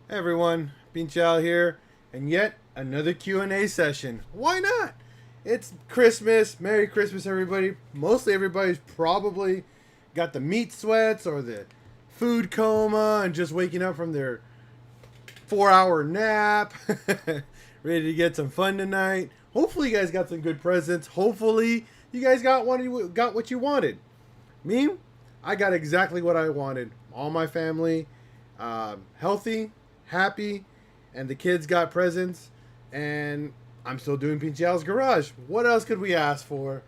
Hey everyone, PincheAls here, and yet another Q&A session. Why not? It's Christmas. Merry Christmas, everybody. Mostly everybody's probably got the meat sweats or the food coma and just waking up from their 4-hour nap. Ready to get some fun tonight. Hopefully you guys got some good presents. Hopefully you guys got what you wanted. Me, I got exactly what I wanted. All my family, healthy, happy, and the kids got presents. And I'm still doing PincheAls Garage. What else could we ask for?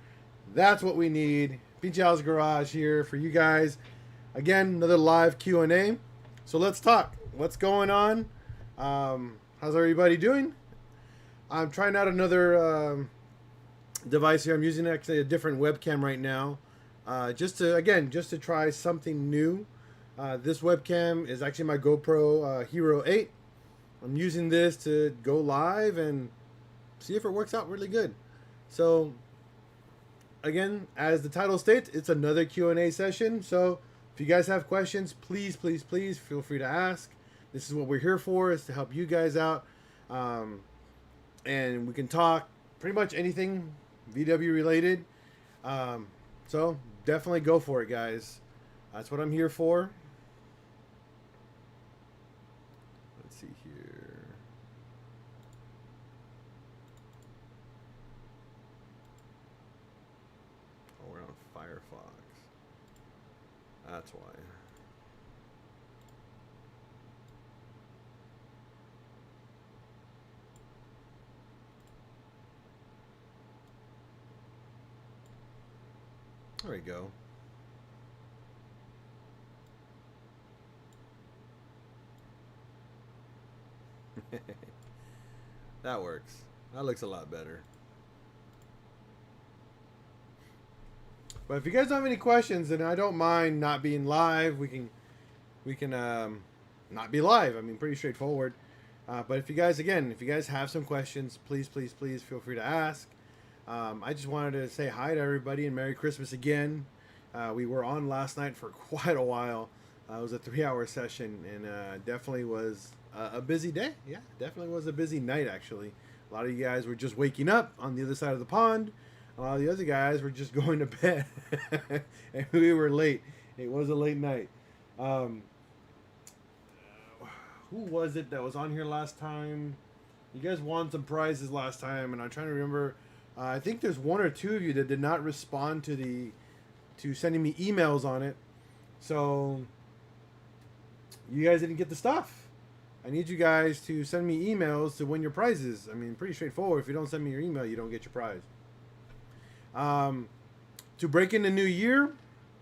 That's what we need. PincheAls Garage here for you guys. Again, another live Q&A. So let's talk. What's going on? How's everybody doing? I'm trying out another device here. I'm using actually a different webcam right now. Just to try something new. This webcam is actually my GoPro Hero 8. I'm using this to go live and see if it works out really good. So, again, as the title states, it's another Q&A session. So, if you guys have questions, please feel free to ask. This is what we're here for, is to help you guys out. And we can talk pretty much anything VW related. So, definitely go for it, guys. That's what I'm here for. Let's see here. Oh, we're on Firefox. That's why. There we go. That works. That looks a lot better. But if you guys don't have any questions, then I don't mind not being live. We can not be live. I mean, pretty straightforward. But if you guys have some questions, please feel free to ask. I just wanted to say hi to everybody and Merry Christmas again. We were on last night for quite a while. It was a 3-hour session, and definitely was a busy day. Yeah, definitely was a busy night, actually. A lot of you guys were just waking up on the other side of the pond. A lot of the other guys were just going to bed. And we were late. It was a late night. Um, who was it that was on here last time? You guys won some prizes last time, and I'm trying to remember. I think there's one or two of you that did not respond to sending me emails on it. So you guys didn't get the stuff. I need you guys to send me emails to win your prizes. I mean, pretty straightforward. If you don't send me your email, you don't get your prize. To break in the new year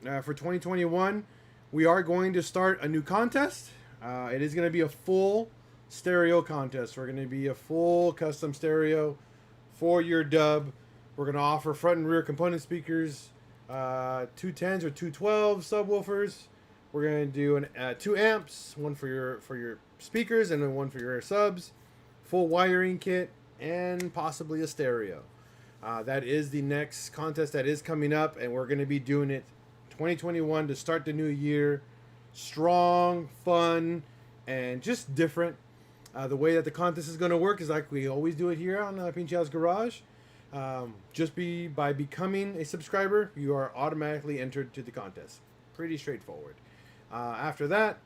for 2021, we are going to start a new contest. It is going to be a full stereo contest. We're going to be a full custom stereo for your dub. We're going to offer front and rear component speakers, 210s or 212 subwoofers. We're going to do 2 amps, one for your speakers and then one for your subs, full wiring kit, and possibly a stereo. That is the next contest that is coming up, and we're going to be doing it 2021 to start the new year. Strong, fun, and just different. The way that the contest is going to work is like we always do it here on PincheAls Garage. By becoming a subscriber, you are automatically entered to the contest. Pretty straightforward. After that,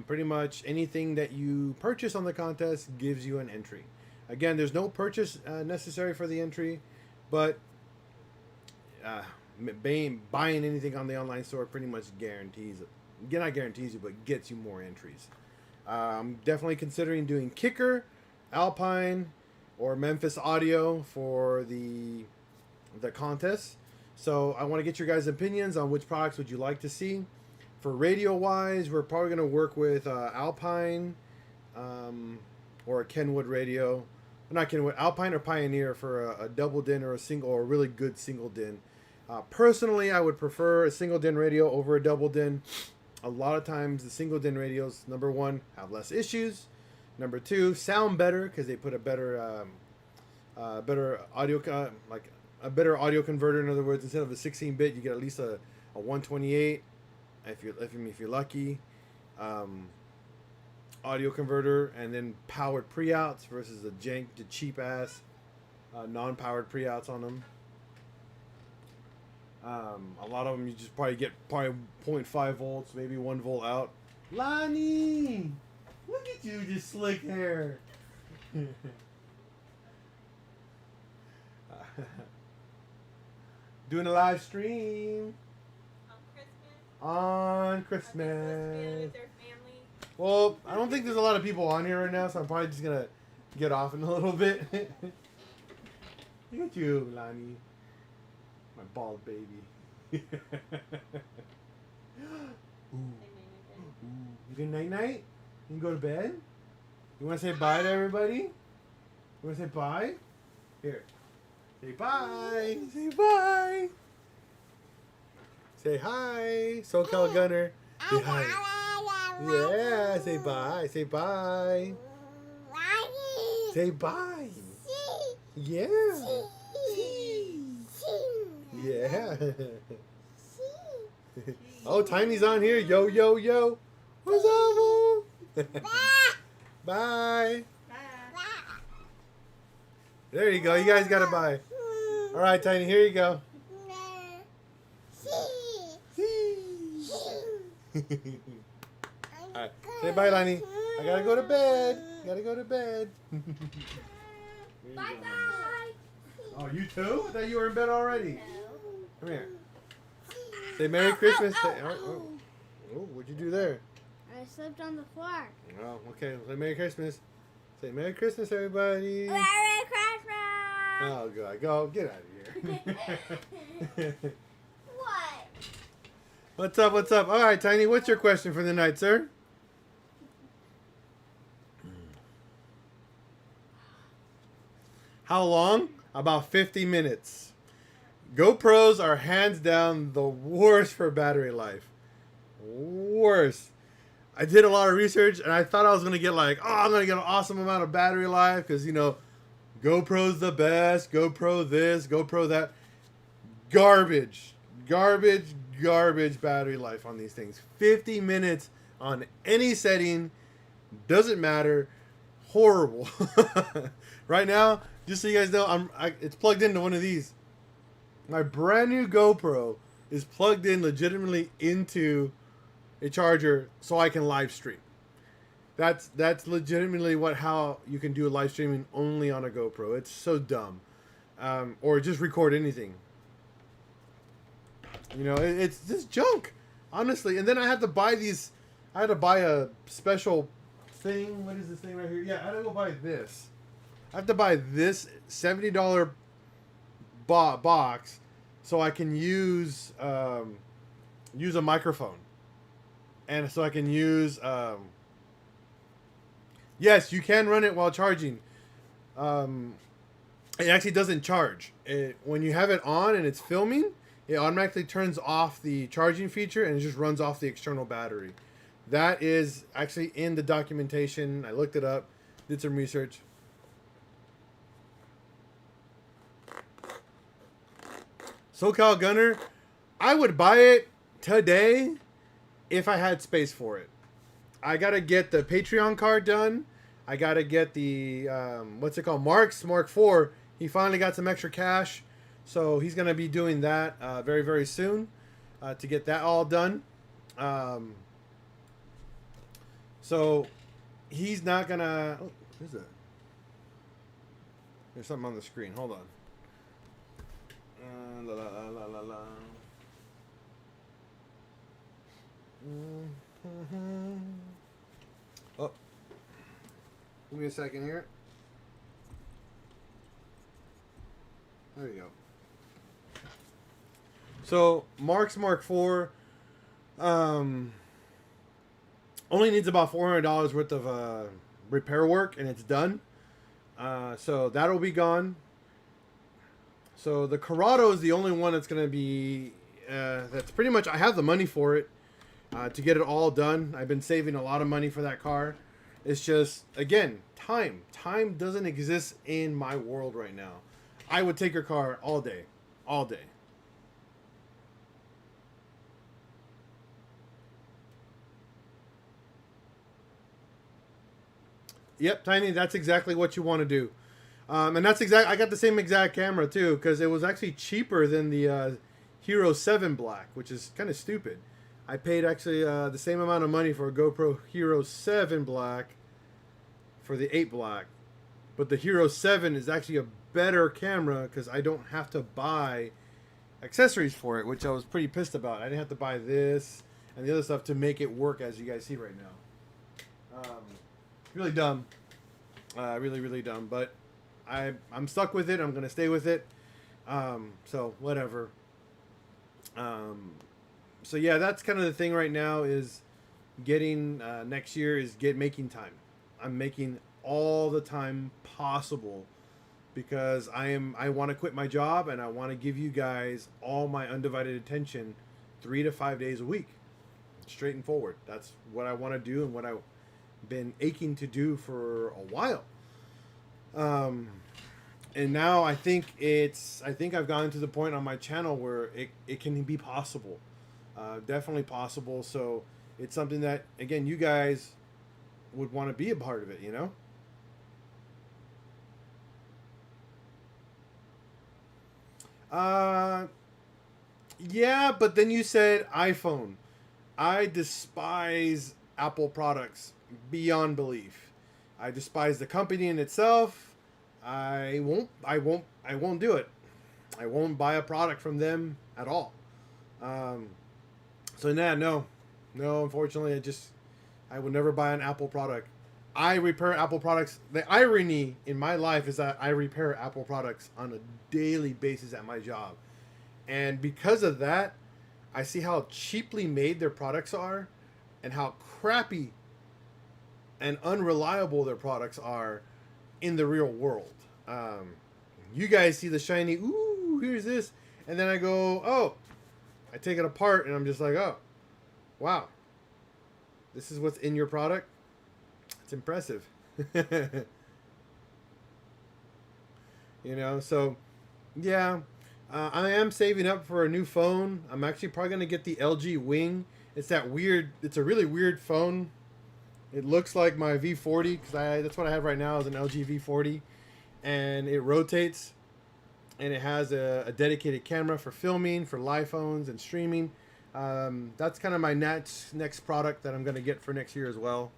pretty much anything that you purchase on the contest gives you an entry. Again, there's no purchase necessary for the entry, but buying anything on the online store pretty much guarantees it. Again, not guarantees you, but gets you more entries. I'm definitely considering doing Kicker, Alpine, or Memphis Audio for the contest. So I want to get your guys' opinions on which products would you like to see. For radio wise, we're probably going to work with Alpine or a Kenwood radio. Not Kenwood, Alpine or Pioneer for a double din or a really good single din. Personally, I would prefer a single din radio over a double din. A lot of times the single din radios, number one, have less issues. Number two, sound better because they put a better audio a better audio converter. In other words, instead of a 16-bit, you get at least a 128. If you're lucky. audio converter, and then powered pre-outs versus the cheap ass non-powered pre-outs on them. A lot of them you just probably get 0.5 volts, maybe 1 volt out. Lonnie, look at you, just slick hair. Doing a live stream on Christmas. Well, I don't think there's a lot of people on here right now, so I'm probably just gonna get off in a little bit. Look at you, Lonnie. My bald baby. Ooh. You good night night? You can go to bed? You wanna say bye to everybody? You wanna say bye? Here. Say bye. Say bye. Say hi. SoCal Gunner. Say hi. Yeah, say bye. Say bye. Say bye. Yeah. Yeah. Oh, Tiny's on here. Yo, yo, yo. What's up? Bye. There you go. You guys got to bye. All right, Tiny. Here you go. All right. Say bye, Lonnie. I got to go to bed. Got to go to bed. Bye-bye. Oh, you too? I thought you were in bed already. No. Come here. Say Merry Christmas. Oh, what'd you do there? I slipped on the floor. Oh, okay. Say Merry Christmas. Say Merry Christmas, everybody. Merry Christmas! Oh, God. Go. Get out of here. What? What's up? What's up? All right, Tiny. What's your question for the night, sir? How long? About 50 minutes. GoPros are hands down the worst for battery life. Worst. I did a lot of research and I thought I was going to get like, oh, I'm going to get an awesome amount of battery life because, you know, GoPro's the best. GoPro this, GoPro that. Garbage. Garbage battery life on these things. 50 minutes on any setting. Doesn't matter. Horrible. Right now, just so you guys know, it's plugged into one of these. My brand new GoPro is plugged in legitimately into a charger so I can live stream. That's legitimately how you can do live streaming only on a GoPro. It's so dumb. Or just record anything. You know, it's just junk, honestly. And then I had to buy these. I had to buy a special thing. What is this thing right here? Yeah, I had to go buy this. I have to buy this $70 box so I can use a microphone, and so I can use. Yes, you can run it while charging. It actually doesn't charge. When you have it on and it's filming, it automatically turns off the charging feature and it just runs off the external battery. That is actually in the documentation. I looked it up, did some research. SoCal Gunner, I would buy it today if I had space for it. I got to get the Patreon card done. I got to get the, what's it called? Mark IV. He finally got some extra cash. So he's going to be doing that very, very soon to get that all done. So he's not going to... Oh, what is that? There's something on the screen. Hold on. La, la, la, la, la, la. Oh, give me a second here. There you go. So Mark IV only needs about $400 worth of repair work, and it's done. So that'll be gone. So the Corrado is the only one that's going to be, that's pretty much, I have the money for it to get it all done. I've been saving a lot of money for that car. It's just, again, time. Time doesn't exist in my world right now. I would take your car all day. All day. Yep, Tiny. That's exactly what you want to do. And that's exact. I got the same exact camera too because it was actually cheaper than the Hero 7 Black, which is kind of stupid. I paid actually the same amount of money for a GoPro Hero 7 Black for the 8 Black, but the Hero 7 is actually a better camera because I don't have to buy accessories for it, which I was pretty pissed about. I didn't have to buy this and the other stuff to make it work, as you guys see right now. Really dumb. Really, really dumb. But I'm stuck with it. I'm going to stay with it. So, whatever. So, yeah, that's kind of the thing right now is getting next year is making time. I'm making all the time possible because I want to quit my job and I want to give you guys all my undivided attention 3 to 5 days a week. Straight and forward. That's what I want to do and what I've been aching to do for a while. And now I think I've gotten to the point on my channel where it can be possible. Definitely possible. So it's something that, again, you guys would want to be a part of it, you know? Yeah, but then you said iPhone. I despise Apple products beyond belief. I despise the company in itself. I won't do it. I won't buy a product from them at all. So no, unfortunately, I would never buy an Apple product. I repair Apple products. The irony in my life is that I repair Apple products on a daily basis at my job. And because of that, I see how cheaply made their products are and how crappy and unreliable their products are in the real world. You guys see the shiny, ooh, here's this. And then I go, oh, I take it apart and I'm just like, oh, wow. This is what's in your product? It's impressive. You know, so yeah. I am saving up for a new phone. I'm actually probably going to get the LG Wing. It's a really weird phone. It looks like my V40 because that's what I have right now is an LG V40. And it rotates. And it has a dedicated camera for filming, for live phones and streaming. That's kind of my next product that I'm going to get for next year as well.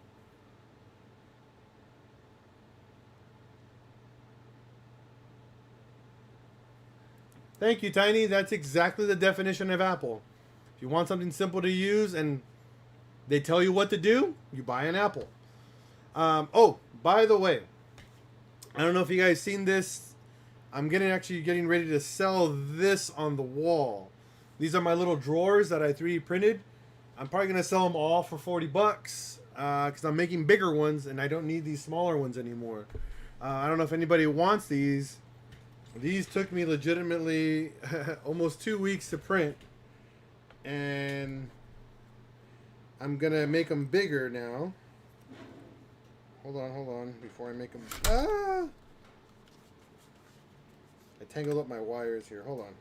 Thank you, Tiny. That's exactly the definition of Apple. If you want something simple to use and they tell you what to do, you buy an Apple. Oh, by the way, I don't know if you guys seen this. I'm getting ready to sell this on the wall. These are my little drawers that I 3D printed. I'm probably going to sell them all for $40 because I'm making bigger ones and I don't need these smaller ones anymore. I don't know if anybody wants these. These took me legitimately almost 2 weeks to print. And I'm going to make them bigger now. Hold on, before I make them... Ah! I tangled up my wires here. Hold on.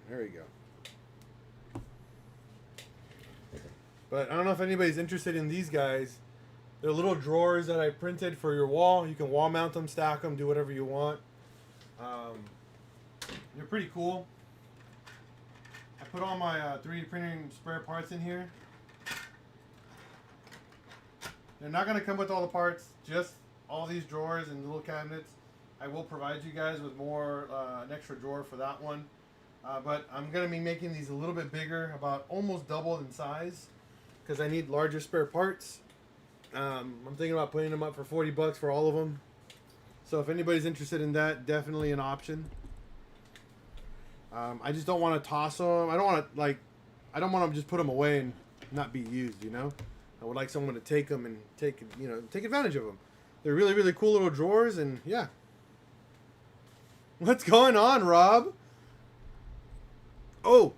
There we go. But I don't know if anybody's interested in these guys. They're little drawers that I printed for your wall. You can wall mount them, stack them, do whatever you want. They're pretty cool. I put all my 3D printing spare parts in here. They're not going to come with all the parts, just all these drawers and little cabinets. I will provide you guys with more, an extra drawer for that one. But I'm going to be making these a little bit bigger, about almost double in size, because I need larger spare parts. I'm thinking about putting them up for $40 for all of them. So if anybody's interested in that, definitely an option. I just don't want to toss them. I don't want to just put them away and not be used, you know? I would like someone to take them and take advantage of them. They're really, really cool little drawers, and yeah. What's going on, Rob? Oh.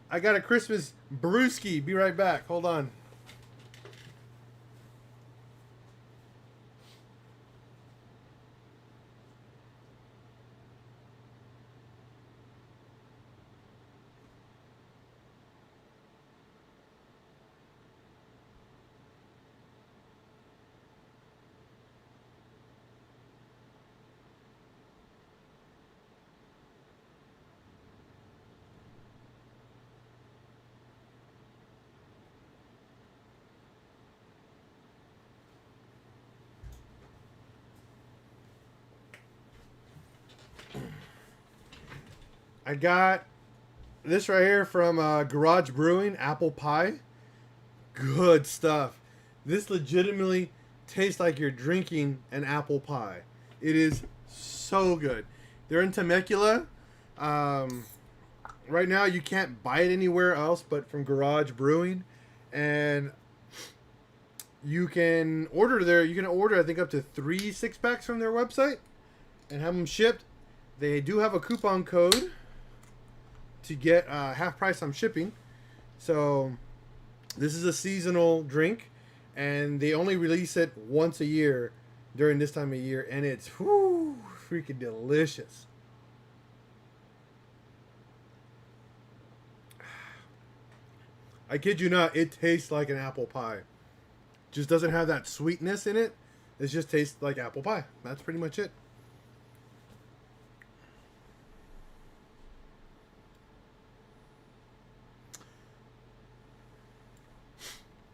I got a Christmas brewski. Be right back. Hold on. I got this right here from Garage Brewing, apple pie. Good stuff. This legitimately tastes like you're drinking an apple pie. It is so good. They're in Temecula. Right now you can't buy it anywhere else but from Garage Brewing, and you can order there. You can order, I think, up to 3 6-packs from their website and have them shipped. They do have a coupon code to get half price on shipping. So this is a seasonal drink, and they only release it once a year during this time of year, and it's freaking delicious. I kid you not, it tastes like an apple pie. Just doesn't have that sweetness in it. It just tastes like apple pie. That's pretty much it.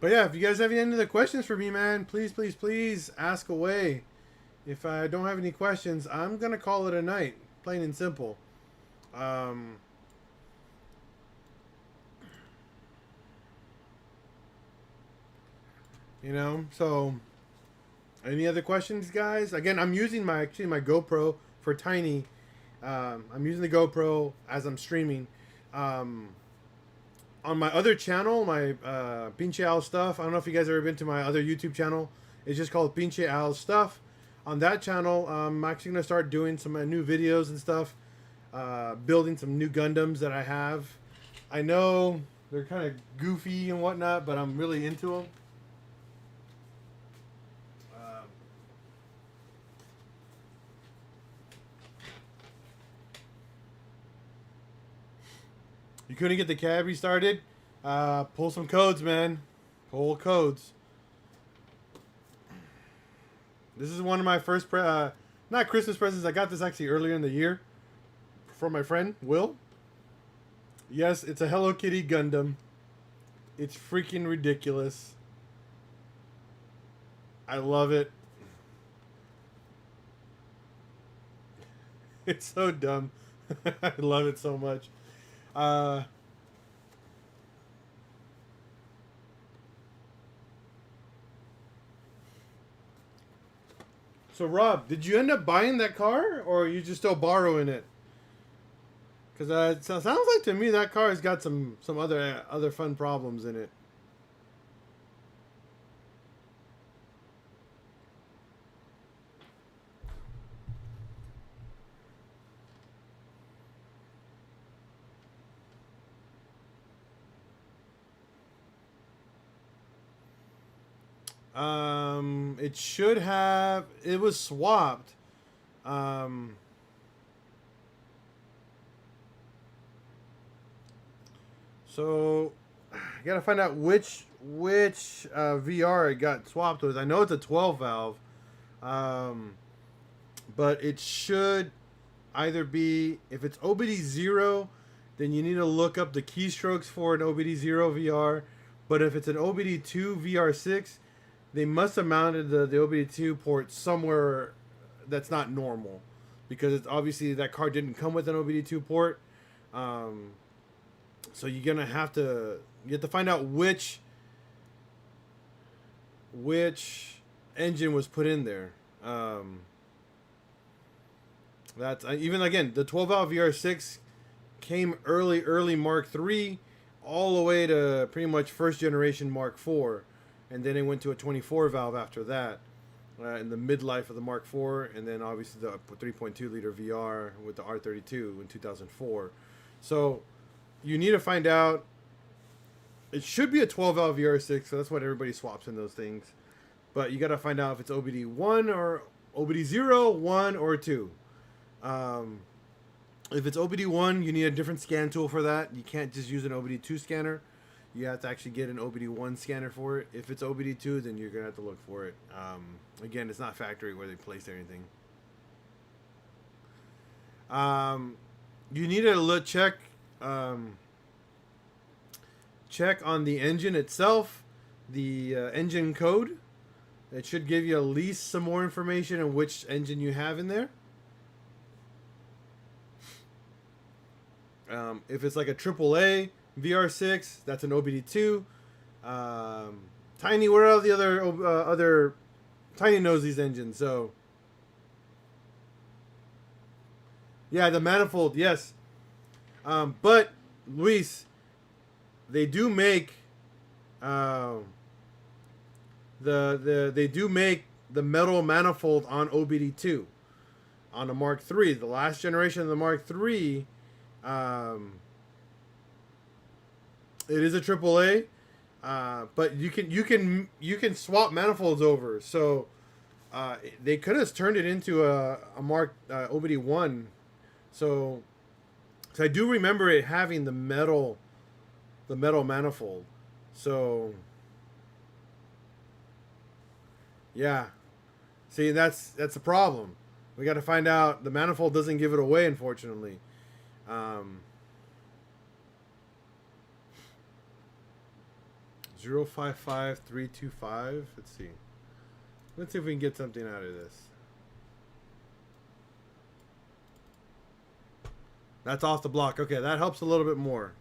But yeah, if you guys have any other questions for me, man, please ask away. If I don't have any questions, I'm gonna call it a night, plain and simple. So any other questions, guys? Again, I'm using my GoPro for Tiny. I'm using the GoPro as I'm streaming. On my other channel, my PincheAls stuff. I don't know if you guys have ever been to my other YouTube channel. It's just called PincheAls stuff. On that channel, I'm actually gonna start doing some new videos and stuff, building some new Gundams that I have. I know they're kind of goofy and whatnot, but I'm really into them. You couldn't get the cab restarted? Pull some codes, man. Pull codes. This is one of my first, not Christmas presents. I got this actually earlier in the year from my friend, Will. Yes, it's a Hello Kitty Gundam. It's freaking ridiculous. I love it. It's so dumb. I love it so much. So Rob, did you end up buying that car, or are you just still borrowing it? Because it sounds like to me that car has got some other fun problems in it. It should have. It was swapped. So I gotta find out which VR it got swapped with. I know it's a 12 valve, but it should either be, if it's OBD0, then you need to look up the keystrokes for an OBD0 VR. But if it's an OBD2 VR6, they must have mounted the OBD2 port somewhere that's not normal, because it's obviously that car didn't come with an OBD2 port. So you're gonna have to find out which engine was put in there. That's even again, the 12 valve VR6 came early Mark III, all the way to pretty much first generation Mark IV. And then it went to a 24 valve after that, in the midlife of the Mark IV, and then obviously the 3.2 liter VR with the R32 in 2004. So you need to find out. It should be a 12 valve VR6, so that's what everybody swaps in those things. But you got to find out if it's OBD1 or OBD0, 1 or 2. If it's OBD1, you need a different scan tool for that. You can't just use an OBD2 scanner. You have to actually get an OBD1 scanner for it. If it's OBD2, then you're going to have to look for it. Again, it's not factory where they placed anything. You need to check on the engine itself, the engine code. It should give you at least some more information on which engine you have in there. If it's like a AAA VR6, that's an OBD2. Tiny, what are the other Tiny knows these engines, so yeah, the manifold, yes. But Luis, they do make they do make the metal manifold on OBD2 on the Mark III. The last generation of the Mark III, it is a AAA, but you can swap manifolds over. So they could have turned it into a Mark OBD1. So I do remember it having the metal manifold. So yeah, see, that's the problem. We got to find out. The manifold doesn't give it away, unfortunately. 055325. Let's see. Let's see if we can get something out of this. That's off the block. Okay, that helps a little bit more.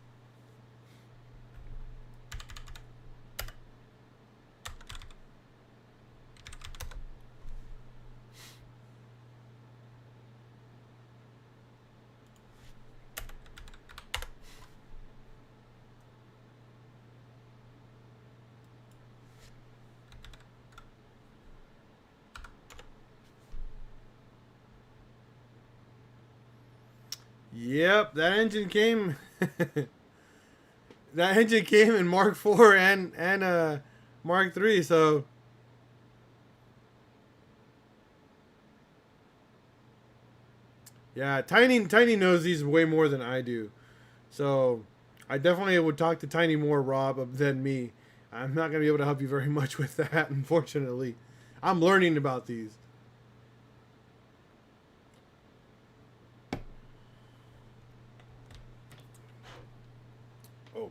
Yep, that engine came. That engine came in Mark IV and Mark III. So yeah, Tiny knows these way more than I do. So I definitely would talk to Tiny more, Rob, than me. I'm not gonna be able to help you very much with that, unfortunately. I'm learning about these. Oh,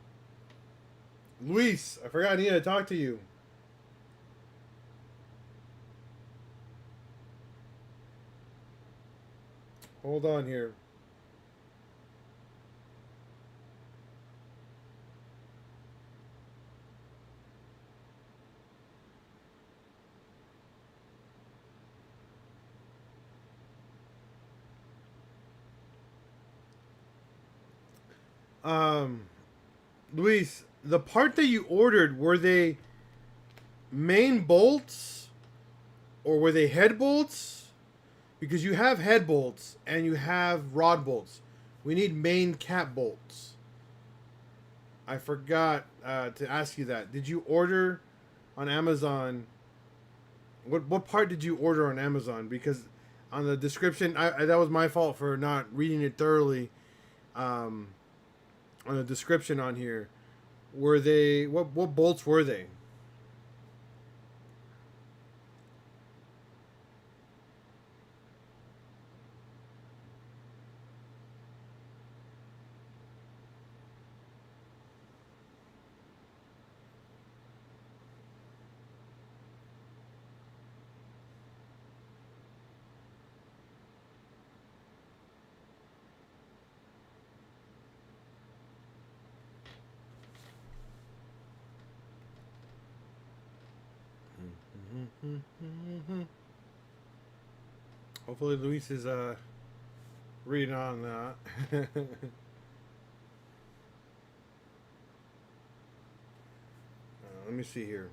Luis, I forgot I needed to talk to you. Hold on here. Um, Luis, the part that you ordered, were they main bolts or were they head bolts? Because you have head bolts and you have rod bolts. We need main cap bolts. I forgot to ask you that. Did you order on Amazon? What part did you order on Amazon? Because on the description, that was my fault for not reading it thoroughly. On the description on here, were they what bolts were they? Hopefully, Luis is reading on that. Let me see here.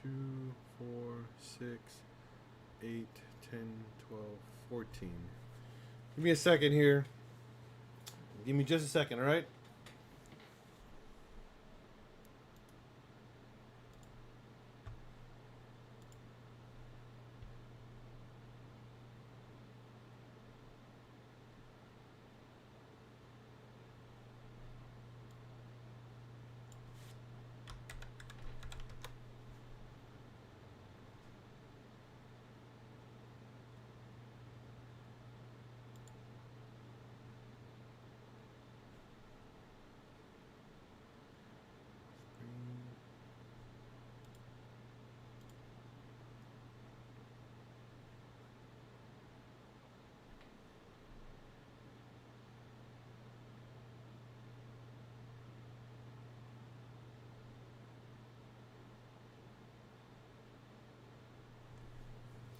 Two, 4, 6, 8, 10, 12, 14. Give me a second here. Give me just a second, all right?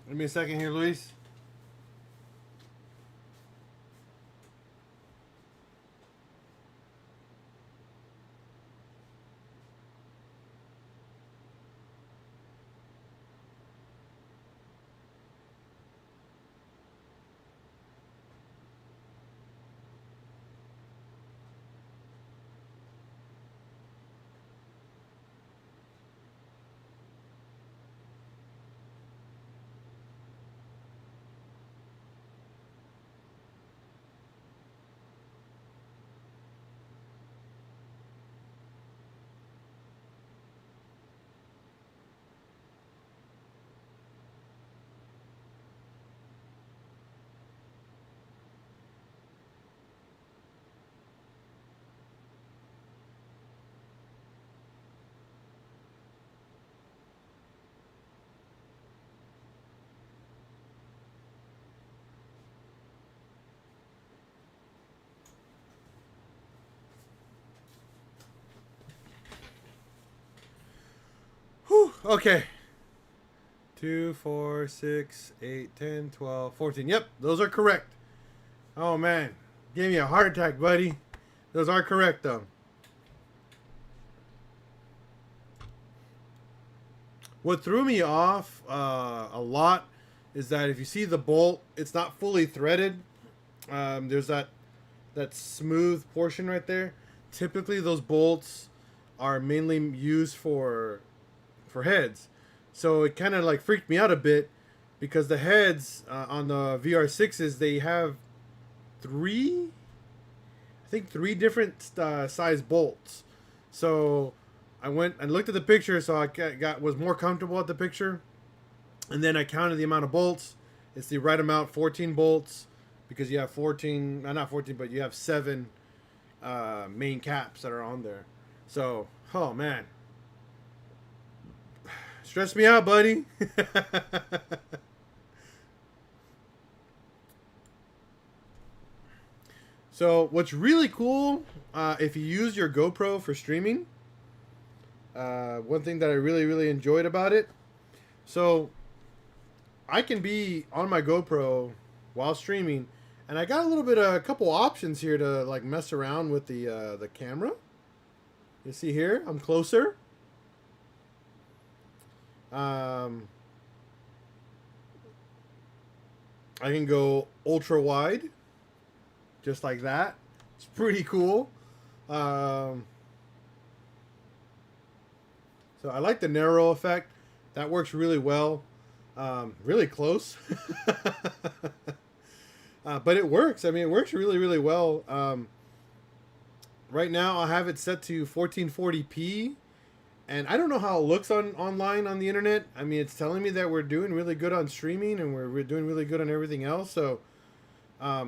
Give me a second here, Luis. Whew, okay. 2, 4, 6, 8, 10, 12, 14. Yep, those are correct. Oh, man. Gave me a heart attack, buddy. Those are correct, though. What threw me off a lot is that if you see the bolt, it's not fully threaded. There's that smooth portion right there. Typically, those bolts are mainly used for heads. So it kind of like freaked me out a bit because the heads on the VR6s, they have three different size bolts. So I went and looked at the picture, so I was more comfortable at the picture, and then I counted the amount of bolts. It's the right amount, 14 bolts, because you have 14, not 14, but you have 7 main caps that are on there. So, oh man, stress me out, buddy. So what's really cool, if you use your GoPro for streaming, one thing that I really enjoyed about it, so I can be on my GoPro while streaming, and I got a couple options here to like mess around with the camera. You see here, I'm closer. I can go ultra wide, just like that. It's pretty cool. So I like the narrow effect. That works really well. Really close. But it works. I mean, it works really well. Right now I have it set to 1440p. And I don't know how it looks online on the internet. I mean, it's telling me that we're doing really good on streaming and we're doing really good on everything else. So, I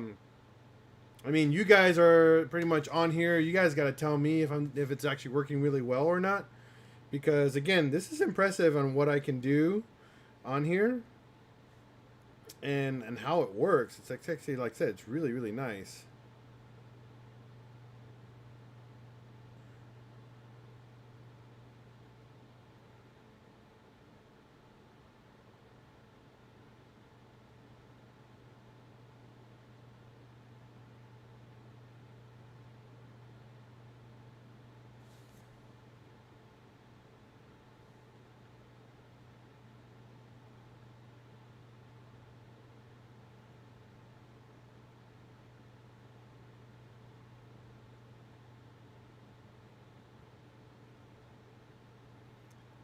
mean, you guys are pretty much on here. You guys got to tell me if it's actually working really well or not. Because again, this is impressive on what I can do on here and how it works. It's actually, like I said, it's really nice.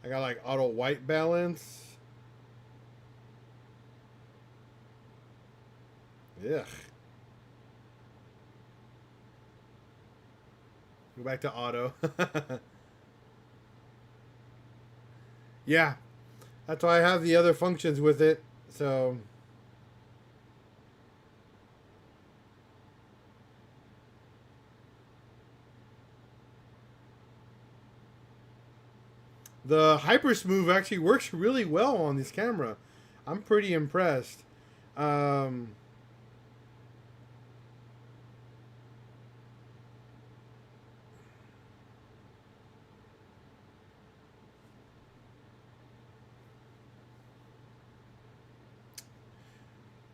I got like auto white balance. Ugh. Go back to auto. Yeah, that's why I have the other functions with it. So the hyper smooth actually works really well on this camera. I'm pretty impressed. Um,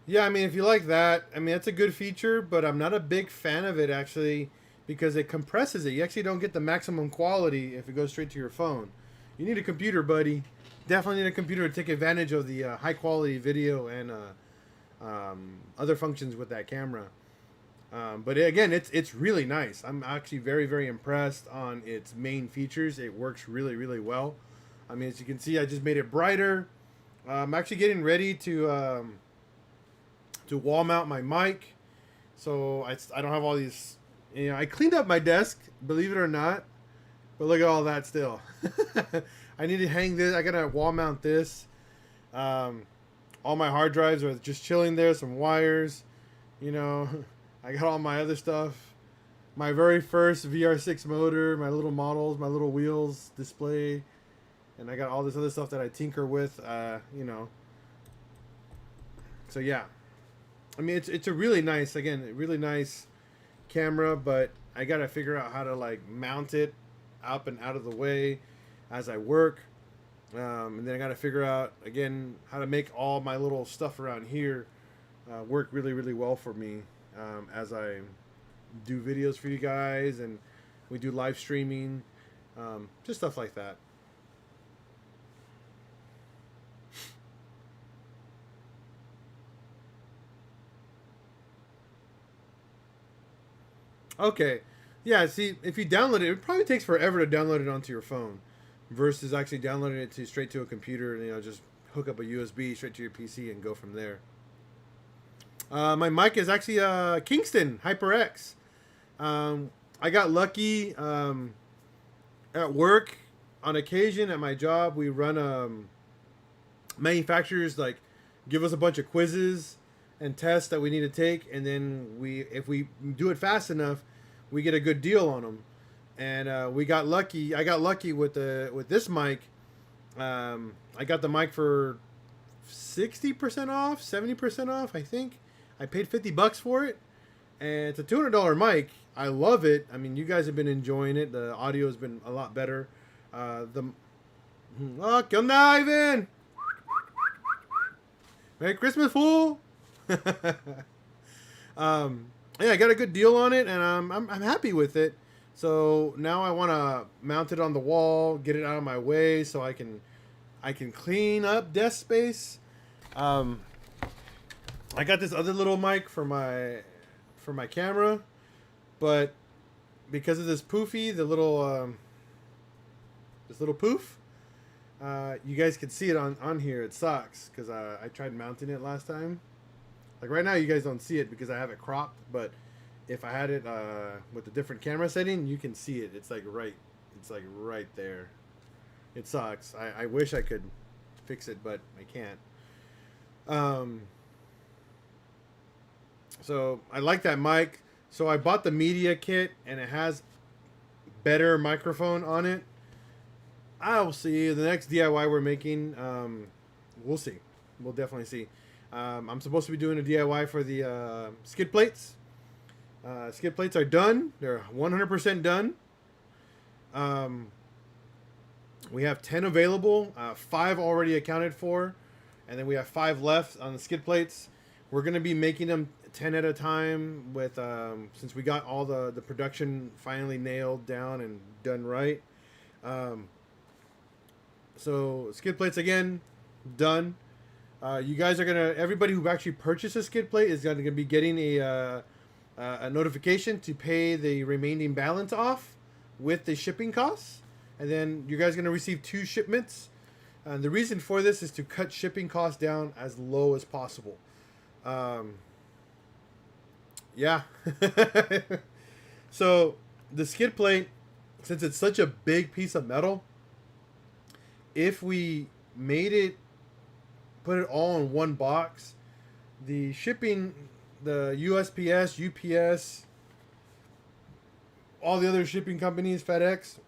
Yeah, I mean, if you like that, I mean, that's a good feature, but I'm not a big fan of it actually because it compresses it. You actually don't get the maximum quality if it goes straight to your phone. You need a computer, buddy. Definitely need a computer to take advantage of the high quality video and other functions with that camera. But again, it's really nice. I'm actually very impressed on its main features. It works really well. I mean, as you can see, I just made it brighter. I'm actually getting ready to wall mount my mic, so I don't have all these. You know, I cleaned up my desk, believe it or not, but look at all that still. I need to hang this. I gotta wall mount this. All my hard drives are just chilling there. Some wires, you know. I got all my other stuff. My very first VR6 motor, my little models, my little wheels display, and I got all this other stuff that I tinker with. You know. So yeah, I mean it's a really nice, again, really nice camera, but I gotta figure out how to like mount it up and out of the way as I work. And then I got to figure out again how to make all my little stuff around here work really well for me as I do videos for you guys and we do live streaming, just stuff like that. Okay, yeah. See, if you download it, it probably takes forever to download it onto your phone, versus actually downloading it to straight to a computer and just hook up a USB straight to your PC and go from there. My mic is actually a Kingston HyperX. I got lucky at work. On occasion at my job, we run manufacturers like give us a bunch of quizzes and tests that we need to take, and then if we do it fast enough, we get a good deal on them. And we got lucky. I got lucky with this mic. I got the mic for 60% off, 70% off, I think. I paid $50 for it, and it's a $200 mic. I love it. I mean, you guys have been enjoying it. The audio has been a lot better. ¿Qué onda, Ivan? Merry Christmas, fool! Yeah, I got a good deal on it, and I'm happy with it. So now I want to mount it on the wall, get it out of my way, so I can clean up desk space. I got this other little mic for my camera, but because of this poofy, the little this little poof, you guys can see it on here. It sucks because I tried mounting it last time. Like right now, you guys don't see it because I have it cropped, but if I had it with a different camera setting, you can see it. It's like right there. It sucks. I wish I could fix it, but I can't. So I like that mic. So I bought the media kit, and it has better microphone on it. I'll see. The next DIY we're making, we'll see. We'll definitely see. I'm supposed to be doing a DIY for the skid plates. Skid plates are done. They're 100% done. We have 10 available, 5 already accounted for, and then we have 5 left on the skid plates. We're going to be making them 10 at a time with since we got all the production finally nailed down and done right. So skid plates again, done. You guys are everybody who actually purchased a skid plate is going to be getting a notification to pay the remaining balance off with the shipping costs. And then you guys are going to receive 2 shipments. And the reason for this is to cut shipping costs down as low as possible. Yeah. So the skid plate, since it's such a big piece of metal, if we put it all in one box, the shipping, the USPS, UPS, all the other shipping companies, FedEx,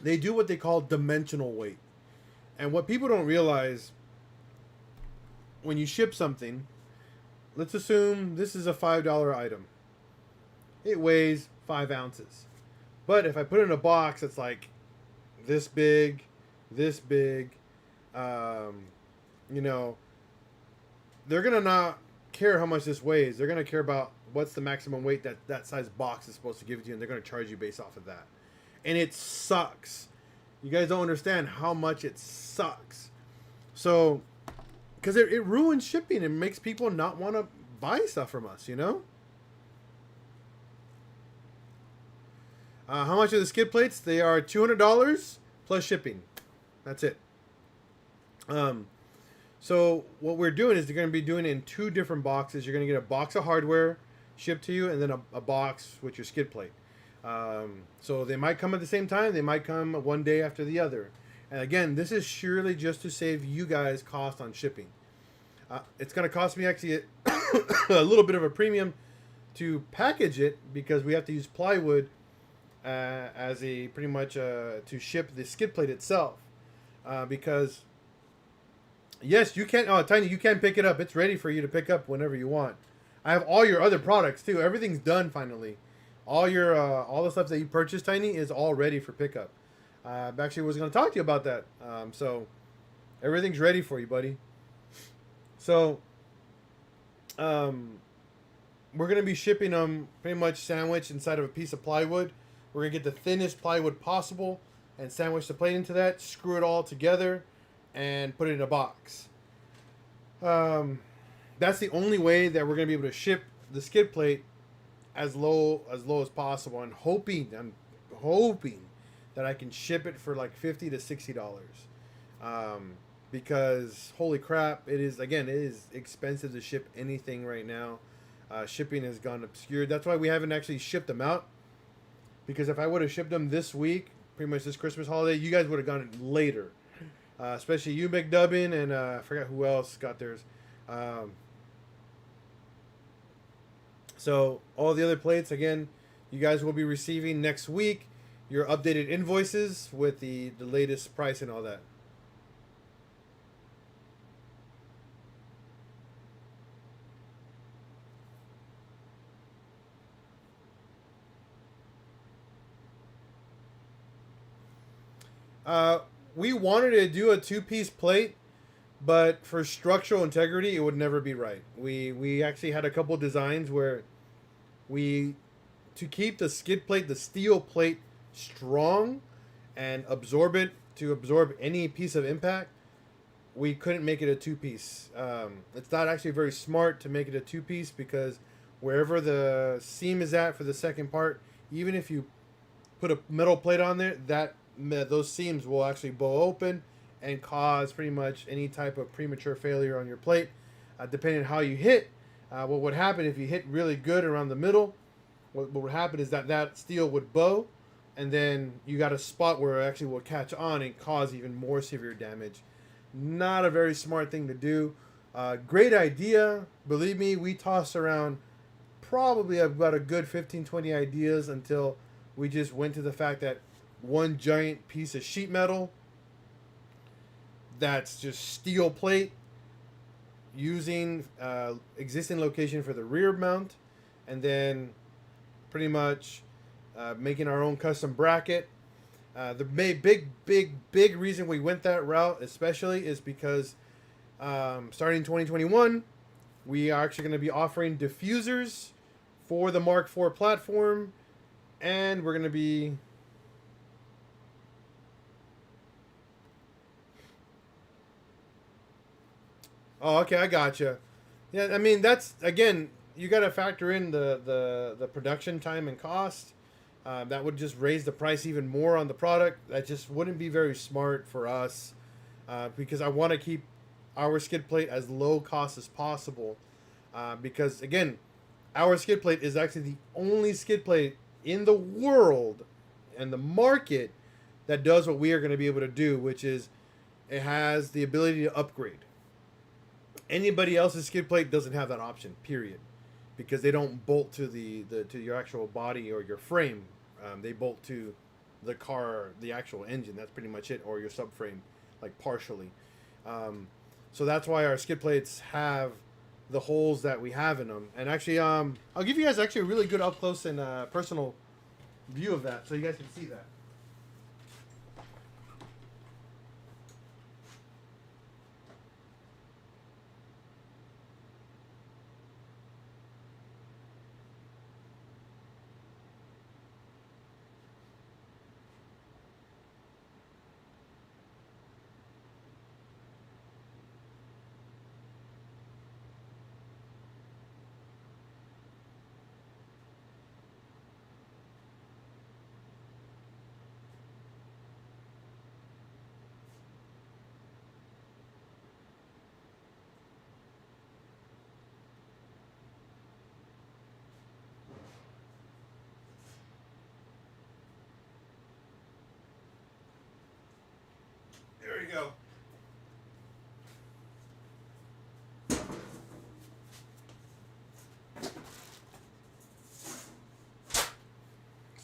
they do what they call dimensional weight. And what people don't realize, when you ship something, let's assume this is a $5 item. It weighs 5 ounces. But if I put it in a box that's like this big, you know, they're going to not care how much this weighs. They're going to care about what's the maximum weight that size box is supposed to give you, and they're going to charge you based off of that. And it sucks. You guys don't understand how much it sucks. So, because it ruins shipping and makes people not want to buy stuff from us, you know? How much are the skid plates? They are $200 plus shipping. That's it. So what we're doing is they're going to be doing it in 2 different boxes. You're going to get a box of hardware shipped to you, and then a box with your skid plate. So they might come at the same time. They might come one day after the other. And again, this is surely just to save you guys cost on shipping. It's going to cost me actually a little bit of a premium to package it, because we have to use plywood as a pretty much to ship the skid plate itself. Because yes, you can. Oh, Tiny, you can pick it up. It's ready for you to pick up whenever you want. I have all your other products too. Everything's done finally. All your all the stuff that you purchased, Tiny, is all ready for pickup. Actually, was going to talk to you about that. So everything's ready for you, buddy. So we're going to be shipping them pretty much sandwiched inside of a piece of plywood. We're going to get the thinnest plywood possible and sandwich the plate into that, screw it all together, and put it in a box. That's the only way that we're going to be able to ship the skid plate as low as possible. I'm hoping that I can ship it for like $50 to $60. Because holy crap, it is expensive to ship anything right now. Shipping has gone obscure. That's why we haven't actually shipped them out. Because if I would have shipped them this week, pretty much this Christmas holiday, you guys would have gone later. Especially you, McDubbin, and I forgot who else got theirs. So all the other plates, again, you guys will be receiving next week your updated invoices with the latest price and all that. We wanted to do a 2-piece plate, but for structural integrity, it would never be right. We actually had a couple designs where to keep the skid plate, the steel plate, strong and absorb any piece of impact, we couldn't make it a 2-piece. It's not actually very smart to make it a 2-piece, because wherever the seam is at for the second part, even if you put a metal plate on there, those seams will actually bow open and cause pretty much any type of premature failure on your plate, depending on how you hit. What would happen if you hit really good around the middle? What would happen is that steel would bow, and then you got a spot where it actually will catch on and cause even more severe damage. Not a very smart thing to do. Great idea. Believe me, we tossed around probably about a good 15-20 ideas until we just went to the fact that one giant piece of sheet metal that's just steel plate, using existing location for the rear mount, and then pretty much making our own custom bracket. The big reason we went that route especially is because starting 2021, we are actually going to be offering diffusers for the Mark IV platform, and we're going to be Oh, okay, I gotcha. Yeah, I mean, that's, again, you got to factor in the production time and cost. That would just raise the price even more on the product. That just wouldn't be very smart for us, because I want to keep our skid plate as low cost as possible. Because, again, our skid plate is actually the only skid plate in the world and the market that does what we are going to be able to do, which is it has the ability to upgrade. Anybody else's skid plate doesn't have that option, period, because they don't bolt to to your actual body or your frame. They bolt to the car, the actual engine. That's pretty much it, or your subframe, like partially. So that's why our skid plates have the holes that we have in them. And actually, I'll give you guys actually a really good up close and personal view of that, so you guys can see that. There we go.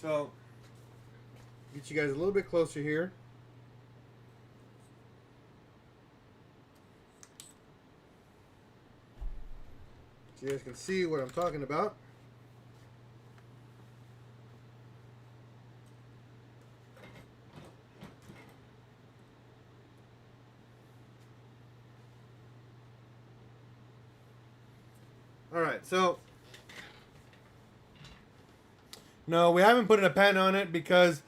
So, get you guys a little bit closer here. So you guys can see what I'm talking about. Alright, so no, we haven't put a pen on it because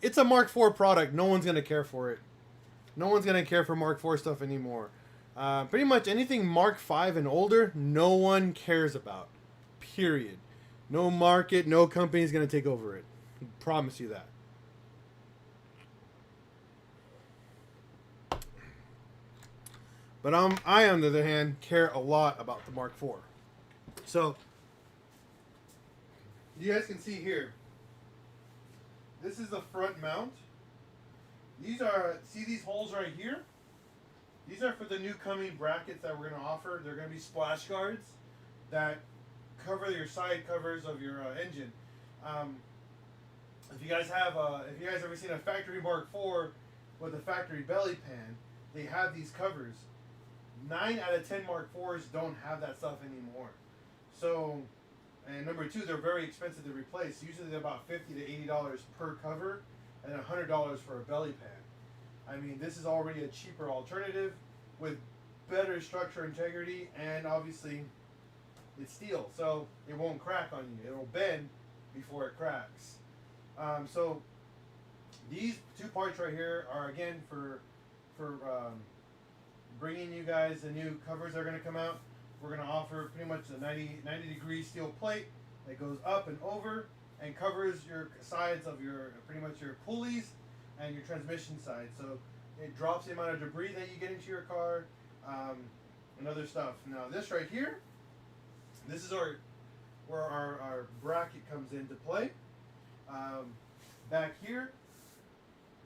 it's a Mark IV product. No one's going to care for it. No one's going to care for Mark IV stuff anymore. Pretty much anything Mark V and older, no one cares about. Period. No market, no company is going to take over it. I promise you that. But I, on the other hand, care a lot about the Mark IV. So, you guys can see here. This is the front mount. These are, see these holes right here? These are for the new coming brackets that we're going to offer. They're going to be splash guards that cover your side covers of your engine. If you guys ever seen a factory Mark IV with a factory belly pan, they have these covers. 9 out of 10 Mark IVs don't have that stuff anymore. So, and number two, they're very expensive to replace. Usually they're about $50 to $80 per cover and $100 for a belly pan. I mean, this is already a cheaper alternative with better structure integrity, and obviously it's steel, so it won't crack on you. It'll bend before it cracks. So these two parts right here are again for bringing you guys the new covers that are going to come out. We're going to offer pretty much a 90 degree steel plate that goes up and over and covers your sides of your pretty much your pulleys and your transmission side. So it drops the amount of debris that you get into your car and other stuff. Now this right here, this is where our bracket comes into play. Back here,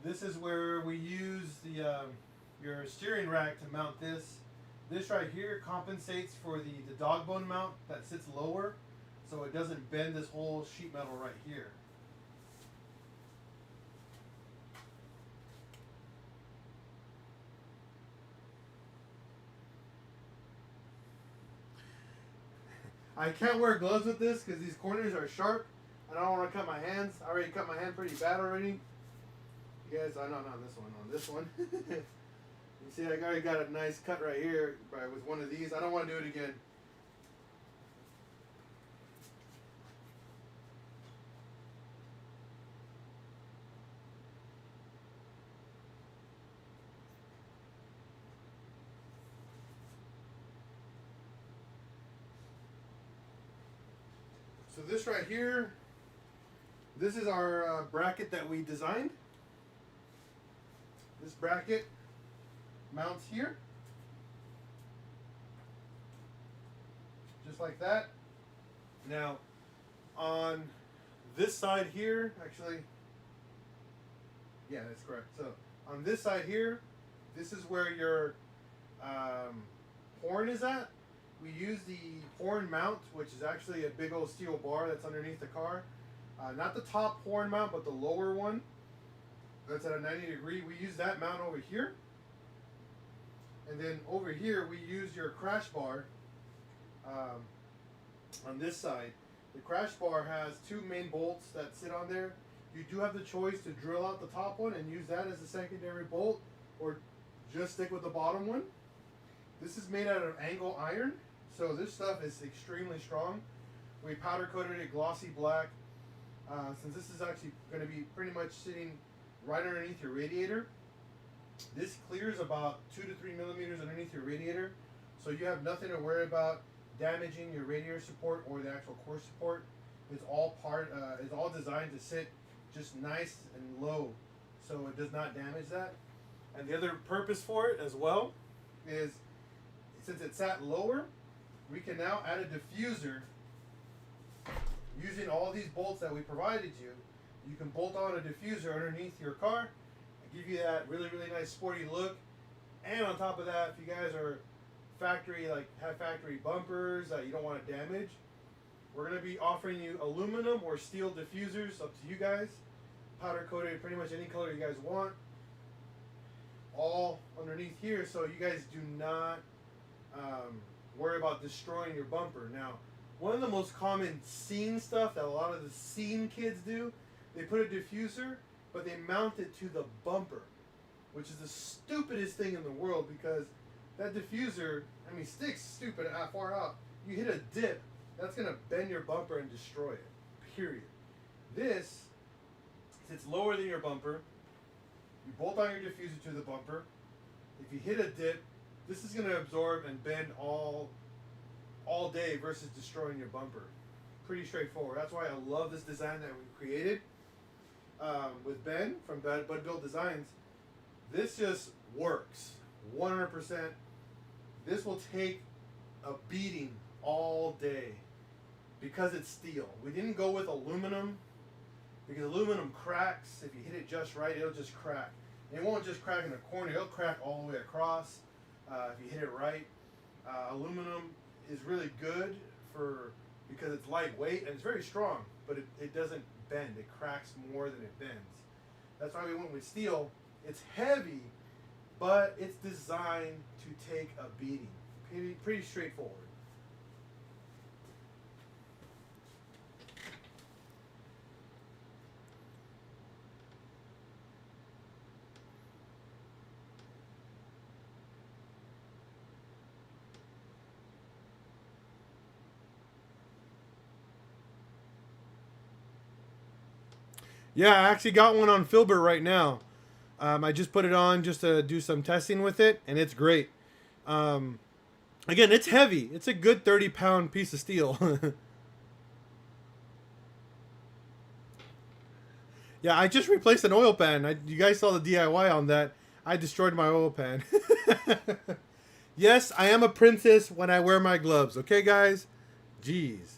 this is where we use the your steering rack to mount this. This right here compensates for the dog bone mount that sits lower, so it doesn't bend this whole sheet metal right here. I can't wear gloves with this because these corners are sharp and I don't want to cut my hands. I already cut my hand pretty bad already. You guys, not on this one, on this one. You see, I already got a nice cut right here with one of these. I don't want to do it again. So this right here, this is our bracket that we designed. This bracket mounts here, just like that. Now, on this side here, actually, yeah, that's correct. So, on this side here, this is where your horn is at. We use the horn mount, which is actually a big old steel bar that's underneath the car. Not the top horn mount, but the lower one. That's at a 90 degree. We use that mount over here. And then over here, we use your crash bar on this side. The crash bar has two main bolts that sit on there. You do have the choice to drill out the top one and use that as a secondary bolt, or just stick with the bottom one. This is made out of angle iron, so this stuff is extremely strong. We powder coated it glossy black. Since this is actually going to be pretty much sitting right underneath your radiator, this clears about 2 to 3 millimeters underneath your radiator, so you have nothing to worry about damaging your radiator support or the actual core support. It's all it's all designed to sit just nice and low, so it does not damage that. And the other purpose for it as well is, since it sat lower, we can now add a diffuser using all these bolts that we provided you. You can bolt on a diffuser underneath your car, give you that really, really nice sporty look. And on top of that, if you guys are have factory bumpers that you don't want to damage, we're going to be offering you aluminum or steel diffusers, up to you guys. Powder coated, pretty much any color you guys want. All underneath here, so you guys do not worry about destroying your bumper. Now, one of the most common scene stuff that a lot of the scene kids do, they put a diffuser, but they mount it to the bumper, which is the stupidest thing in the world, because that diffuser, I mean, sticks stupid far out. You hit a dip, that's going to bend your bumper and destroy it, period. This sits lower than your bumper. You bolt on your diffuser to the bumper. If you hit a dip, this is going to absorb and bend all day versus destroying your bumper. Pretty straightforward. That's why I love this design that we created with Ben from Bud Build Designs. This just works 100%. This will take a beating all day because it's steel. We didn't go with aluminum because aluminum cracks. If you hit it just right, it'll just crack. And it won't just crack in the corner, it'll crack all the way across if you hit it right. Aluminum is really good because it's lightweight and it's very strong, but it doesn't bend. It cracks more than it bends. That's why we went with steel. It's heavy, but it's designed to take a beating. Pretty straightforward. Yeah, I actually got one on Filbert right now. I just put it on just to do some testing with it, and it's great. Again, it's heavy. It's a good 30-pound piece of steel. Yeah, I just replaced an oil pan. You guys saw the DIY on that. I destroyed my oil pan. Yes, I am a princess when I wear my gloves. Okay, guys? Jeez.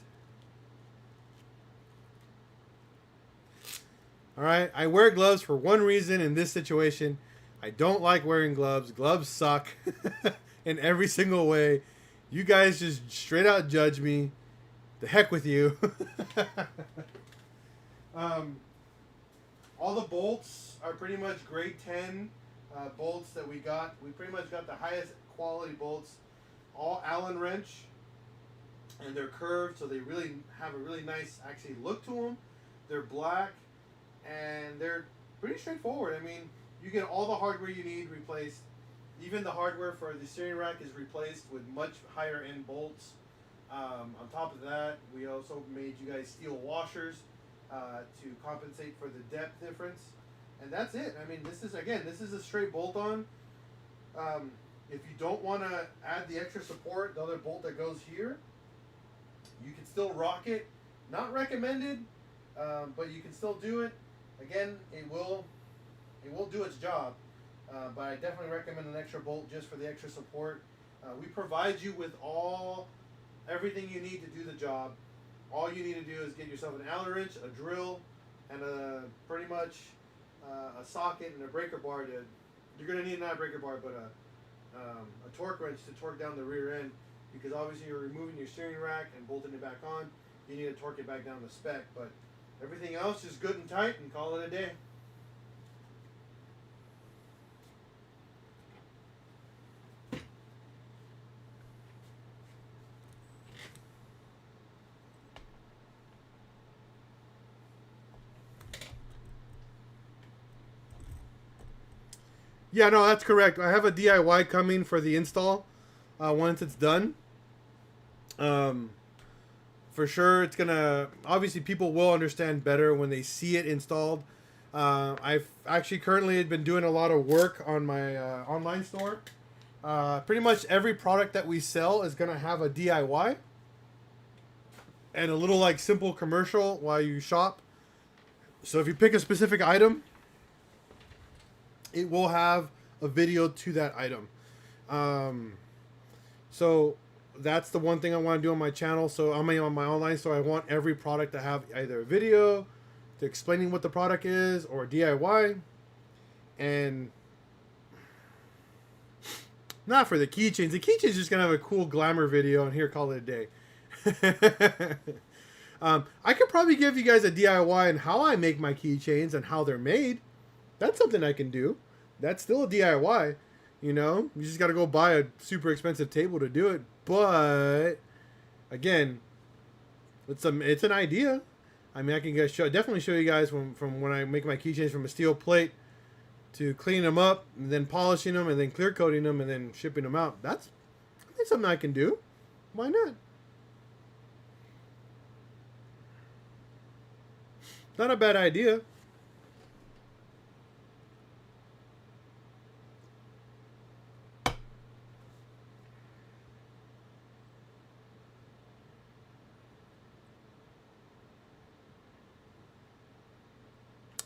Alright, I wear gloves for one reason in this situation. I don't like wearing gloves. Gloves suck in every single way. You guys just straight out judge me. The heck with you. All the bolts are pretty much grade 10 bolts that we got. We pretty much got the highest quality bolts. All Allen wrench. And they're curved, so they really have a really nice actually look to them. They're black. And they're pretty straightforward. I mean, you get all the hardware you need replaced. Even the hardware for the steering rack is replaced with much higher end bolts. On top of that, we also made you guys steel washers to compensate for the depth difference. And that's it. I mean, this is a straight bolt on. If you don't want to add the extra support, the other bolt that goes here, you can still rock it. Not recommended, but you can still do it. Again, it will do its job, but I definitely recommend an extra bolt just for the extra support. We provide you with everything you need to do the job. All you need to do is get yourself an Allen wrench, a drill, and pretty much a socket and a breaker bar. You're going to need not a breaker bar, but a torque wrench to torque down the rear end, because obviously you're removing your steering rack and bolting it back on. You need to torque it back down to spec, but everything else is good and tight, and call it a day. Yeah, no, that's correct. I have a DIY coming for the install once it's done. For sure, it's gonna, obviously people will understand better when they see it installed. I've actually currently been doing a lot of work on my online store. Pretty much every product that we sell is gonna have a DIY and a little like simple commercial while you shop. So if you pick a specific item, it will have a video to that item. So that's the one thing I want to do on my channel. So on my online store, I want every product to have either a video to explaining what the product is or DIY. And not for the keychains. The keychains just gonna have a cool glamour video and here call it a day. I could probably give you guys a DIY on how I make my keychains and how they're made. That's something I can do. That's still a DIY. You know, you just got to go buy a super expensive table to do it. But again, it's an idea. I mean, I can definitely show you guys from when I make my keychains from a steel plate to cleaning them up and then polishing them and then clear coating them and then shipping them out. That's something I can do. Why not? Not a bad idea.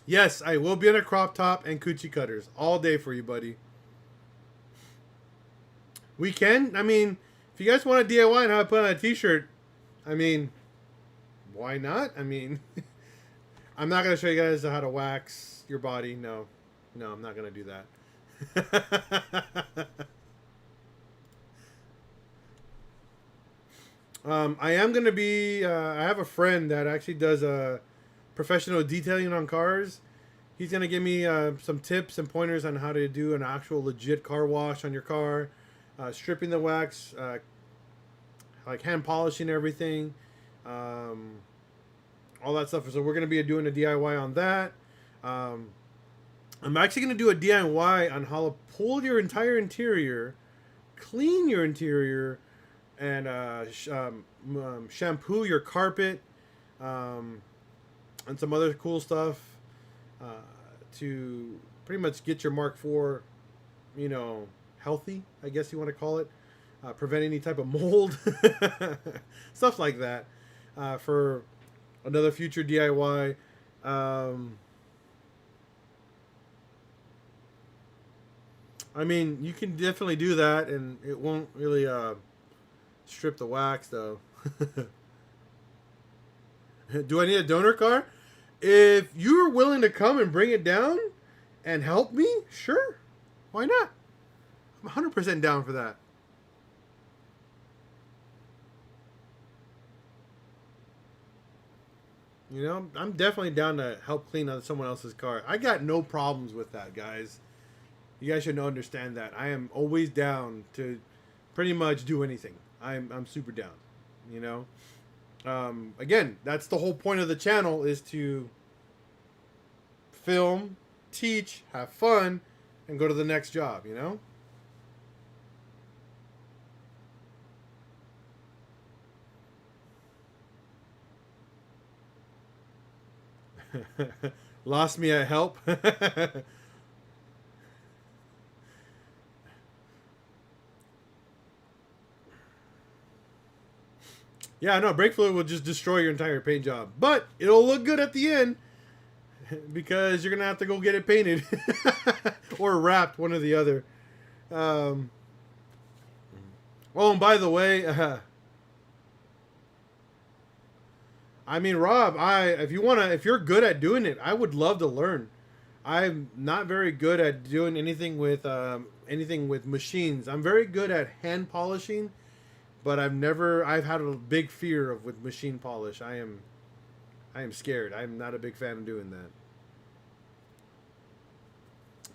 Yes, I will be in a crop top and coochie cutters all day for you, buddy. We can. I mean, if you guys want a DIY and how to put on a t-shirt, I mean, why not? I mean, I'm not going to show you guys how to wax your body. No, I'm not going to do that. I am going to be, I have a friend that actually does professional detailing on cars. He's going to give me some tips and pointers on how to do an actual legit car wash on your car. Stripping the wax, like hand polishing everything. All that stuff. So we're going to be doing a DIY on that. I'm actually going to do a DIY on how to pull your entire interior, clean your interior, and shampoo your carpet, and some other cool stuff to pretty much get your Mark IV, healthy, I guess you want to call it. Prevent any type of mold. Stuff like that for another future DIY. I mean, you can definitely do that, and it won't really strip the wax, though. Do I need a donor car? If you're willing to come and bring it down and help me, sure. Why not? I'm 100% down for that. I'm definitely down to help clean out someone else's car. I got no problems with that, guys. You guys should understand that. I am always down to pretty much do anything. I'm super down, Again, that's the whole point of the channel, is to film, teach, have fun, and go to the next job, Lost me at help. Yeah, no, brake fluid will just destroy your entire paint job. But it'll look good at the end because you're going to have to go get it painted or wrapped, one or the other. Oh, and by the way, I mean, Rob, if you're good at doing it, I would love to learn. I'm not very good at doing anything with machines. I'm very good at hand polishing, but I've had a big fear with machine polish. I am scared. I'm not a big fan of doing that.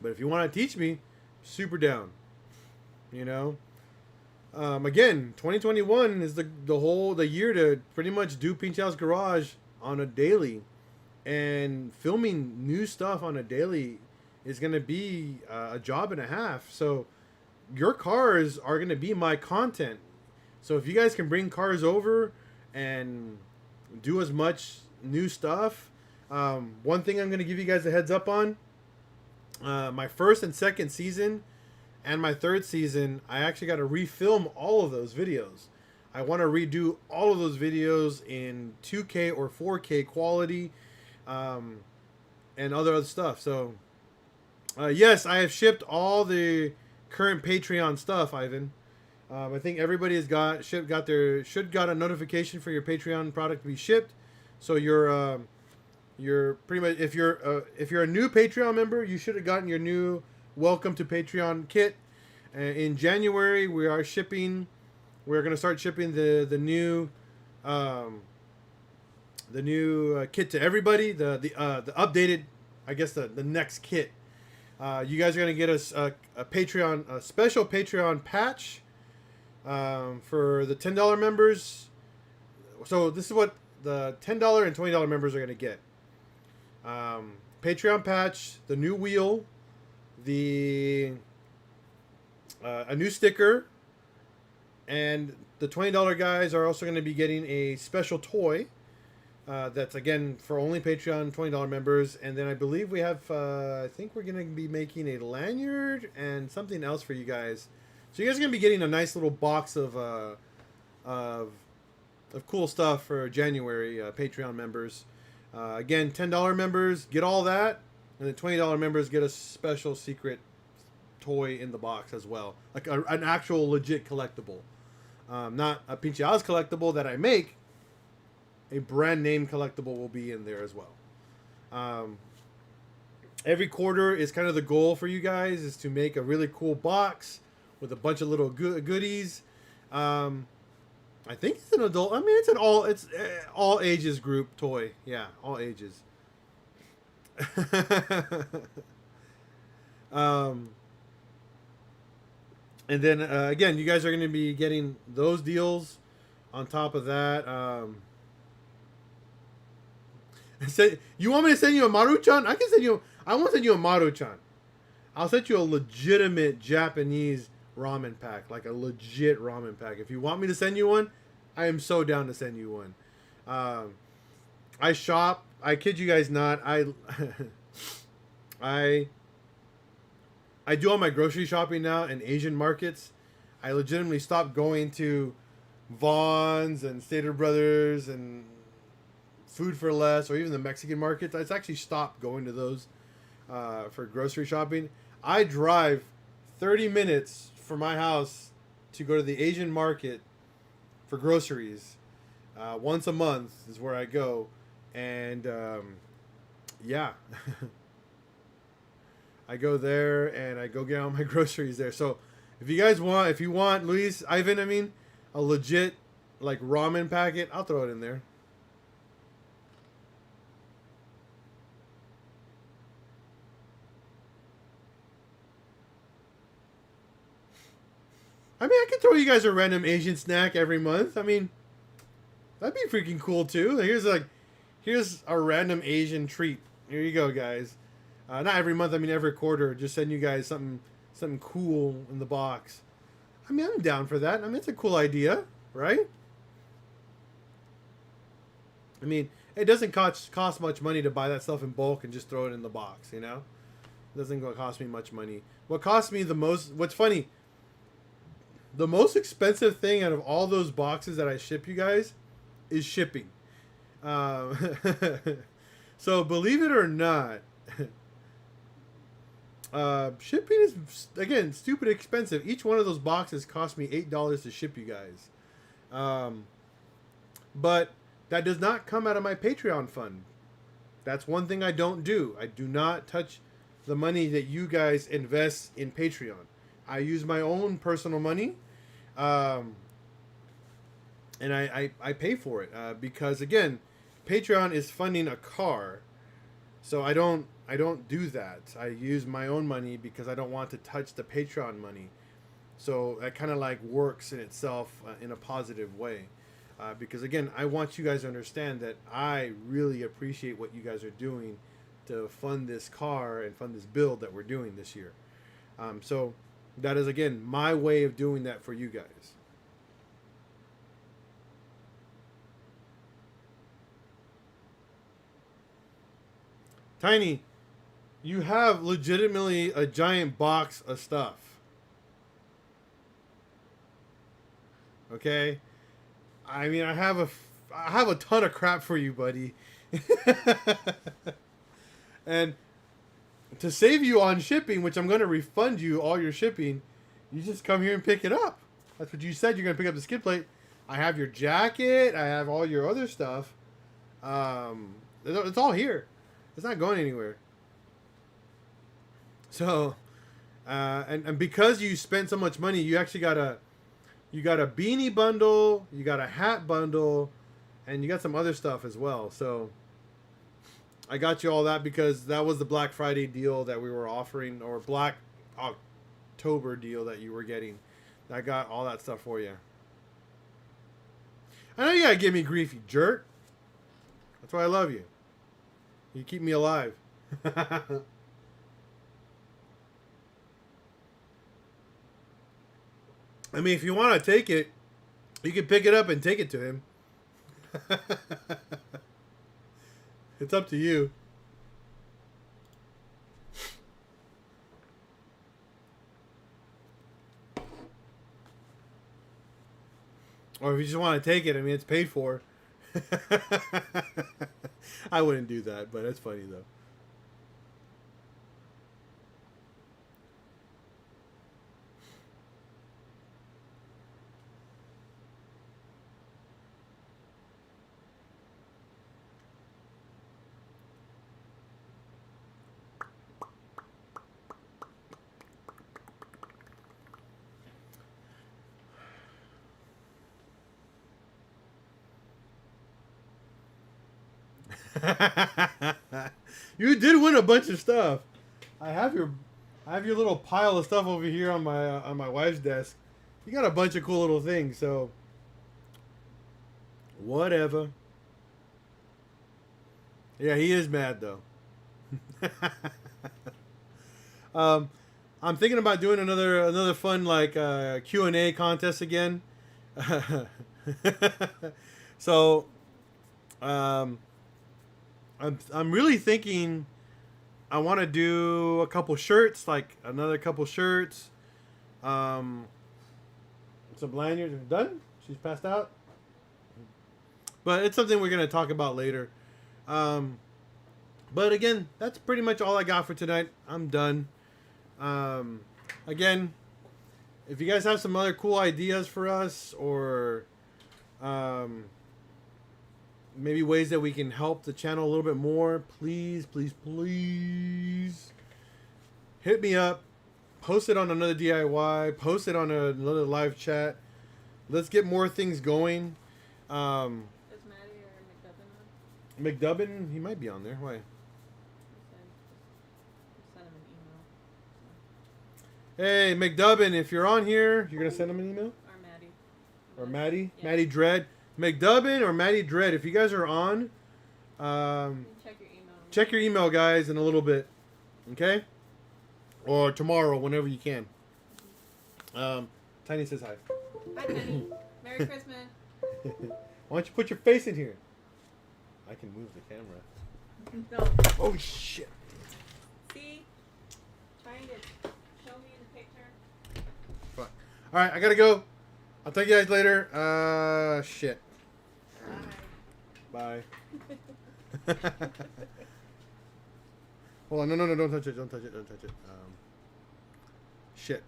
But if you want to teach me, super down. Again, 2021 is the year to pretty much do PincheAls Garage on a daily, and filming new stuff on a daily is going to be a job and a half. So your cars are going to be my content. So if you guys can bring cars over and do as much new stuff, one thing I'm going to give you guys a heads up on, my first and second season and my third season, I actually got to refilm all of those videos. I want to redo all of those videos in 2K or 4K quality, and other stuff. So, yes, I have shipped all the current Patreon stuff, Ivan. I think everybody has got a notification for your Patreon product to be shipped. So your You're pretty much if you're a new Patreon member, you should have gotten your new Welcome to Patreon kit. In January, we are shipping. We're gonna start shipping the new kit to everybody. The updated, I guess the next kit. You guys are gonna get us a Patreon, a special Patreon patch for the $10 members. So this is what the $10 and $20 members are gonna get. Patreon patch, the new wheel, the a new sticker, and the $20 guys are also going to be getting a special toy that's again for only Patreon $20 members. And then I believe we have I think we're going to be making a lanyard and something else for you guys. So you guys are going to be getting a nice little box of cool stuff for January Patreon members. Again, $10 members get all that, and the $20 members get a special secret toy in the box as well, like an actual legit collectible, not a PincheAls collectible that I make. A brand name collectible will be in there as well. Every quarter is kind of the goal for you guys, is to make a really cool box with a bunch of little goodies. I think it's an adult. I mean, it's all ages group toy. Yeah, all ages. And then again, you guys are going to be getting those deals. On top of that, you want me to send you a Maruchan? I can send you. I won't send you a Maruchan. I'll send you a legitimate Japanese ramen pack, like a legit ramen pack. If you want me to send you one, I am so down to send you one. I shop. I kid you guys not. I do all my grocery shopping now in Asian markets. I legitimately stopped going to Vaughn's and Stater Brothers and Food for Less, or even the Mexican markets. I actually stopped going to those for grocery shopping. I drive 30 minutes from my house to go to the Asian market for groceries. Once a month is where I go. And yeah. I go there and I go get all my groceries there. So if you want Luis, Ivan, I mean, a legit like ramen packet, I'll throw it in there. I mean, I could throw you guys a random Asian snack every month. I mean, that'd be freaking cool too. Here's a random Asian treat. Here you go, guys. Not every month. I mean, every quarter. Just send you guys something cool in the box. I mean, I'm down for that. I mean, it's a cool idea, right? I mean, it doesn't cost much money to buy that stuff in bulk and just throw it in the box. You know, it doesn't cost me much money. What costs me the most? What's funny? The most expensive thing out of all those boxes that I ship you guys is shipping. So believe it or not, shipping is, again, stupid expensive. Each one of those boxes cost me $8 to ship you guys. But that does not come out of my Patreon fund. That's one thing I don't do. I do not touch the money that you guys invest in Patreon. I use my own personal money, and I pay for it because, again, Patreon is funding a car, so I don't do that. I use my own money because I don't want to touch the Patreon money. So that kind of like works in itself in a positive way, because again, I want you guys to understand that I really appreciate what you guys are doing to fund this car and fund this build that we're doing this year. So that is, again, my way of doing that for you guys. Tiny, you have legitimately a giant box of stuff. Okay? I mean, I have a ton of crap for you, buddy. And to save you on shipping, which I'm going to refund you all your shipping, you just come here and pick it up. That's what you said. You're going to pick up the skid plate. I have your jacket. I have all your other stuff. It's all here. It's not going anywhere. So, and because you spent so much money, you actually got a beanie bundle, you got a hat bundle, and you got some other stuff as well. So I got you all that because that was the Black Friday deal that we were offering, or Black October deal that you were getting. I got all that stuff for you. I know you gotta give me grief, you jerk. That's why I love you. You keep me alive. I mean, if you want to take it, you can pick it up and take it to him. It's up to you. Or if you just want to take it, I mean, it's paid for. I wouldn't do that, but it's funny though. You did win a bunch of stuff. I have your little pile of stuff over here on my wife's desk. You got a bunch of cool little things, so whatever. Yeah, he is mad though. I'm thinking about doing another fun like Q&A contest again. So I'm really thinking I want to do a couple shirts, like another couple shirts. Some lanyards. Done? She's passed out. But it's something we're gonna talk about later. But again, that's pretty much all I got for tonight. I'm done. Again, if you guys have some other cool ideas for us, or maybe ways that we can help the channel a little bit more, please hit me up. Post it on another DIY. Post it on another live chat. Let's get more things going. Is Maddie or McDubbin on? McDubbin, he might be on there. Why? Send him an email. Hey, McDubbin, if you're on here, you're going to send him an email? Or Maddie. Or Maddie? Yeah. Maddie Dread. McDubbin or Maddie Dread, if you guys are on, Check your email. check your email, guys, in a little bit. Okay? Or tomorrow, whenever you can. Tiny says hi. Hi, Tiny. Merry Christmas. Why don't you put your face in here? I can move the camera. No. Oh, shit. See? Trying to show me in the picture. Fuck. Alright, I gotta go. I'll talk to you guys later. Shit. Bye. Bye. Hold on, no, don't touch it, don't touch it. Shit.